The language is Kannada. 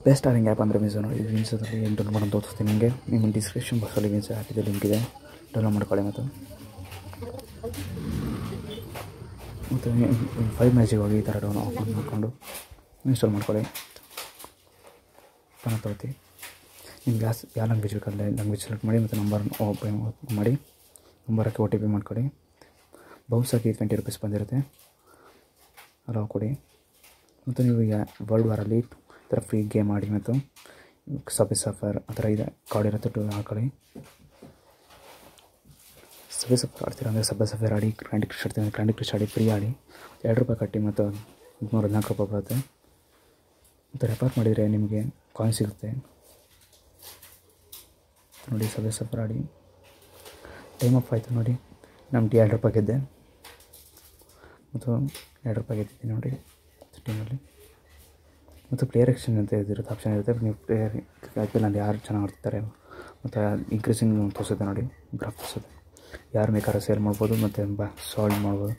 ಬೆಸ್ಟ್ ಅರ್ನಿಂಗ್ ಆ್ಯಪ್ ಅಂದರೆ ಮೀನ್ಸ್ ನೋಡಿ. ಮೀನ್ಸಲ್ಲಿ ಏನು ಡೌನ್ಲೋಡ್ ಮಾಡೋದು ತೋರಿಸ್ತೀನಿ ನಿಮಗೆ. ನಿಮ್ಮ ಡಿಸ್ಕ್ರಿಪ್ಷನ್ ಬಾಕ್ಸಲ್ಲಿ ಮೀನ್ಸ್ ಆ್ಯಪಿದೆ ಲಿಂಕ್ ಇದೆ, ಡೌನ್ಲೋಡ್ ಮಾಡ್ಕೊಳ್ಳಿ. ಮತ್ತು 5 ಮ್ಯಾಜಿಗೆ ಹೋಗಿ ಈ ಥರ ಡೌನ್ ಓಪನ್ ಮಾಡಿಕೊಂಡು ಇನ್ಸ್ಟಾಲ್ ಮಾಡ್ಕೊಳ್ಳಿ. ಪಣ ತಗೋತಿ ನಿಮ್ಗೆ ಯಾವ ಲ್ಯಾಂಗ್ವೇಜ್ ಬೇಕಲ್ಲ ಲ್ಯಾಂಗ್ವೇಜ್ ಸೆಲೆಕ್ಟ್ ಮಾಡಿ ಮತ್ತು ನಂಬರ್ ಓಪನ್ ಮಾಡಿ ನಂಬರ್ ಹಾಕಿ OTP ಮಾಡ್ಕೊಳ್ಳಿ. ಬೌನ್ಸ್ ಹಾಕಿ 20 ರೂಪೀಸ್ ಬಂದಿರುತ್ತೆ, ಅಲೋ ಕೊಡಿ. ಮತ್ತು ನೀವು ಈಗ ವರ್ಲ್ಡ್ ವಾರಲ್ಲಿ ಈ ಥರ ಫ್ರೀ ಗೇಮ್ ಆಡಿ ಮತ್ತು ಸಬೆ ಸಫರ್ ಆ ಥರ ಇದೆ ಕಾರ್ಡ್ ಇರುತ್ತೆ ಹಾಕೊಳ್ಳಿ. ಸಬೆ ಸಫರ್ ಆಡ್ತೀರ ಅಂದರೆ ಸಬೆ ಸಫರ್ ಆಡಿ, ಕ್ಯಾಂಡಿ ಕ್ರಶ್ ಆಡ್ತೀನಿ ಕ್ಯಾಂಡಿ ಕ್ರಶ್ ಆಡಿ ಫ್ರೀ ಆಡಿ 2 ರೂಪಾಯಿ ಕಟ್ಟಿ ಮತ್ತು 214 ರೂಪಾಯಿ ಬರುತ್ತೆ. ಮತ್ತು ರೆಫರ್ ಮಾಡಿದರೆ ನಿಮಗೆ ಕಾಯಿನ್ ಸಿಗುತ್ತೆ ನೋಡಿ. ಸಬೆ ಸಫರ್ ಆಡಿ ಟೈಮ್ ಅಪ್ ಆಯಿತು ನೋಡಿ. ನಮ್ಗೆ 2 ರೂಪಾಯಿ ಗೆದ್ದೆ ಮತ್ತು 2 ರೂಪಾಯಿ ಗೆದ್ದಿದ್ದೀನಿ ನೋಡಿ ಟೀಮಲ್ಲಿ. ಮತ್ತು ಪ್ಲೇಯರ್ ಎಕ್ಷನ್ ಅಂತ ಇರುತ್ತೆ ಆಪ್ಷನ್ ಇರುತ್ತೆ. ನೀವು ಪ್ಲೇಯರ್ IPL ಅಲ್ಲಿ ಯಾರು ಚೆನ್ನಾಗಿ ಆಡ್ತಿದ್ದಾರೆ ಮತ್ತು ಇನ್ಕ್ರೀಸಿಂಗ್ ತೋರಿಸುತ್ತೆ ನೋಡಿ, ಗ್ರಾಫ್ ತೋರಿಸುತ್ತೆ. ಯಾರು ಬೇಕಾದ್ರೂ ಸೇಲ್ ಮಾಡ್ಬೋದು ಮತ್ತು ಸಾಲ್ವ್ ಮಾಡ್ಬೋದು.